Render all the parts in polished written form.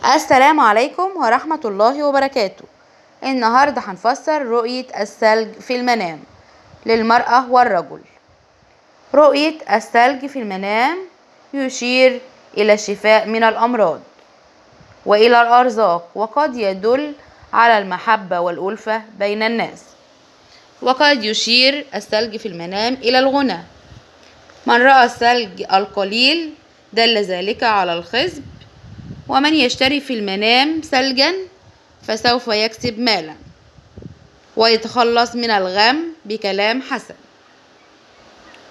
السلام عليكم ورحمة الله وبركاته. النهاردة هنفسر رؤية الثلج في المنام للمرأة والرجل. رؤية الثلج في المنام يشير إلى الشفاء من الأمراض وإلى الأرزاق، وقد يدل على المحبة والألفة بين الناس. وقد يشير الثلج في المنام إلى الغنى. من رأى الثلج القليل دل ذلك على الخصب، ومن يشتري في المنام ثلجا فسوف يكسب مالا ويتخلص من الغم بكلام حسن.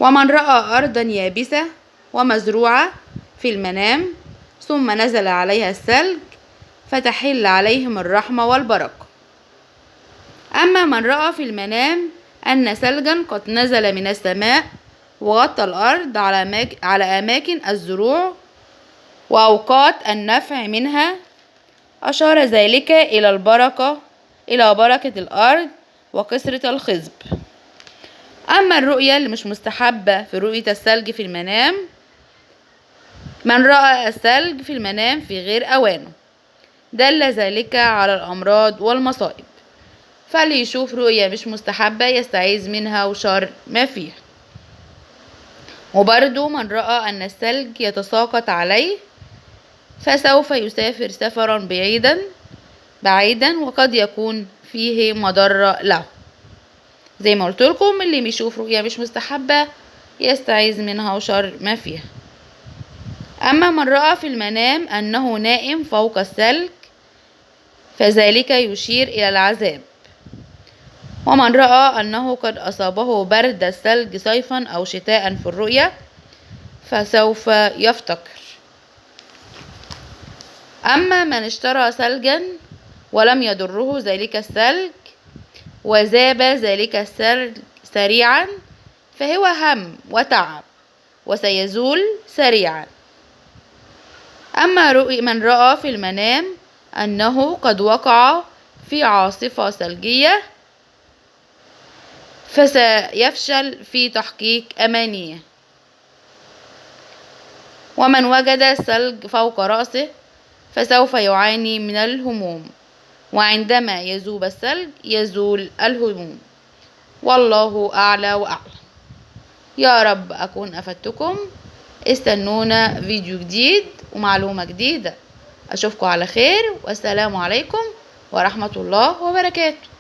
ومن رأى أرضا يابسة ومزروعة في المنام ثم نزل عليها الثلج فتحل عليهم الرحمة والبركة. أما من رأى في المنام أن ثلجا قد نزل من السماء وغطى الأرض على أماكن الزروع وأوقات النفع منها، أشار ذلك إلى بركة الأرض وكثرة الخصب. أما الرؤية اللي مش مستحبة في رؤية الثلج في المنام، من رأى الثلج في المنام في غير أوانه دل ذلك على الأمراض والمصائب، فاللي يشوف رؤية مش مستحبة يستعيذ منها وشر ما فيها. وبرضو من رأى أن الثلج يتساقط عليه فسوف يسافر سفرا بعيدا وقد يكون فيه مضرة له. زي ما قلت لكم، اللي بيشوف رؤية مش مستحبة يستعيذ منها وشر ما فيها. أما من رأى في المنام أنه نائم فوق الثلج فذلك يشير إلى العذاب. ومن رأى أنه قد أصابه برد الثلج صيفا أو شتاء في الرؤية فسوف يفتقر. أما من اشترى ثلجا ولم يضره ذلك الثلج وذاب ذلك الثلج سريعا فهو هم وتعب وسيزول سريعا. أما من رأى في المنام أنه قد وقع في عاصفة ثلجية فسيفشل في تحقيق أمانيه. ومن وجد الثلج فوق رأسه فسوف يعاني من الهموم، وعندما يذوب الثلج يزول الهموم. والله أعلى وأعلم. يا رب أكون أفدتكم. استنونا فيديو جديد ومعلومة جديدة. أشوفكم على خير، والسلام عليكم ورحمة الله وبركاته.